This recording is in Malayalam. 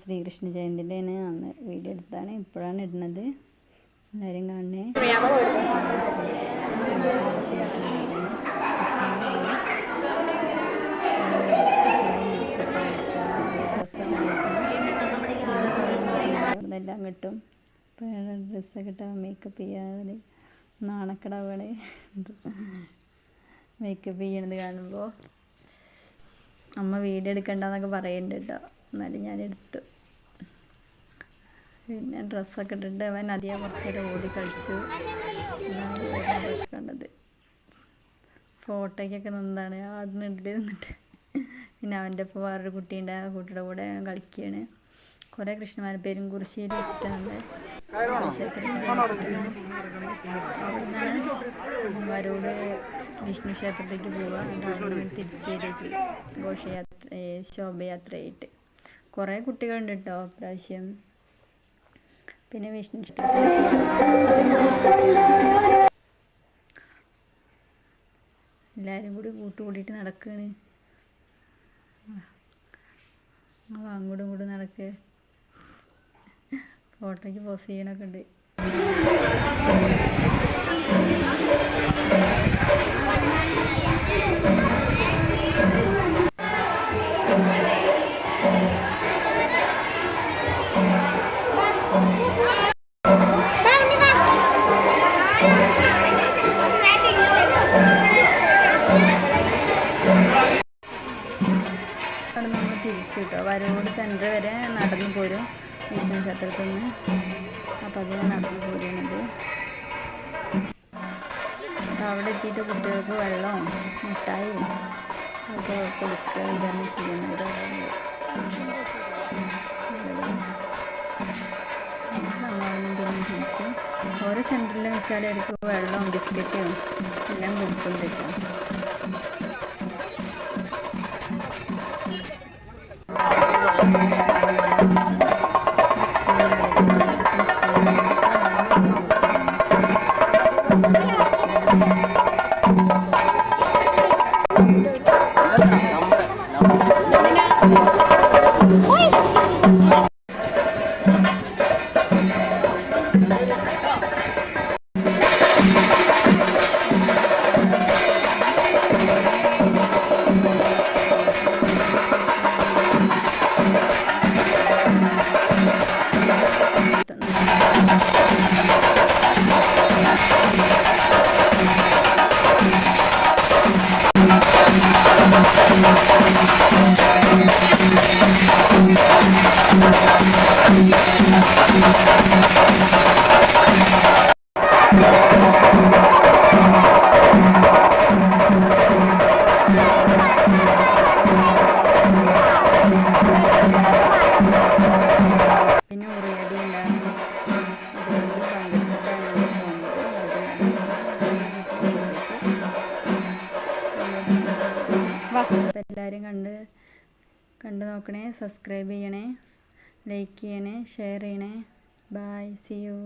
ശ്രീകൃഷ്ണ ജയന്തിൻ്റെയാണ് അന്ന് വീഡിയോ എടുത്താണ്, ഇപ്പോഴാണ് ഇടുന്നത്. എല്ലാവരും കാണണേ. ഇതെല്ലാം കിട്ടും. ഡ്രസ്സൊക്കെ ഇട്ടാൽ മേക്കപ്പ് ചെയ്യാതെ നാണക്കടവാണ് മേക്കപ്പ് ചെയ്യണത് കാണുമ്പോൾ. അമ്മ വീഡിയോ എടുക്കണ്ടെന്നൊക്കെ പറയുന്നുണ്ട് കേട്ടോ, എന്നാലും ഞാനെടുത്തു. പിന്നെ ഡ്രസ്സൊക്കെ ഇട്ടിട്ട് അവൻ അധികം കുറച്ച് നേരം ഓടി കളിച്ചു. കണ്ടത് ഫോട്ടോയ്ക്കൊക്കെ നിന്നാണ് ആടിനുള്ളിൽ നിന്നിട്ട്. പിന്നെ അവൻ്റെ ഒപ്പം വേറൊരു കുട്ടിയുണ്ട്, ആ കുട്ടിയുടെ കൂടെ കളിക്കുകയാണ്. കുറേ കൃഷ്ണന്മാരുടെ പേരും കുറിശ്ശേരി വെച്ചിട്ടാണ് അവിടുന്നാണ് വിഷ്ണു ക്ഷേത്രത്തിലേക്ക് പോവുക. അവിടെ തിരിച്ചു വരിക ഘോഷയാത്ര ശോഭയാത്രയായിട്ട്. കുറേ കുട്ടികളുണ്ട് കേട്ടോ പ്രാവശ്യം. പിന്നെ വിഷ്ണു ക്ഷേത്രത്തിൽ എല്ലാവരും കൂടി കൂട്ടിയിട്ട് നടക്കുകയാണ്. അങ്ങോട്ടും ഇങ്ങോട്ടും നടക്കുക, ഫോട്ടോയ്ക്ക് പോസ് ചെയ്യണൊക്കെ ഉണ്ട്. അവിടെ നമ്മൾ തിരിച്ചു കിട്ടും. വരോട് സെൻറ്റർ വരെ നടന്നു പോരും വിഷ്ണു ക്ഷേത്രത്തിൽ നിന്ന്. അപ്പോൾ അതിന് നടന്നു പോരുന്നത്. അപ്പോൾ അവിടെ എത്തിയിട്ട് കുട്ടികൾക്ക് വെള്ളവും മിഠായിയും ഒക്കെ കൊടുക്കുക ഇതാണ് ചെയ്യുന്നത്. പിന്നെ തിരിക്കും. ഓരോ സെൻറ്ററിലും വെച്ചാൽ അവർക്ക് വെള്ളവും ബിസ്ക്കറ്റും എല്ലാം കൊടുക്കുന്നുണ്ട്. പിന്നെ ഉറിയടി ഉണ്ടായിരുന്നു. എല്ലാവരും കണ്ടു നോക്കണേ, സബ്സ്ക്രൈബ് ചെയ്യണേ, ലൈക്ക് ചെയ്യണേ, ഷെയർ ചെയ്യണേ. Bye, see U.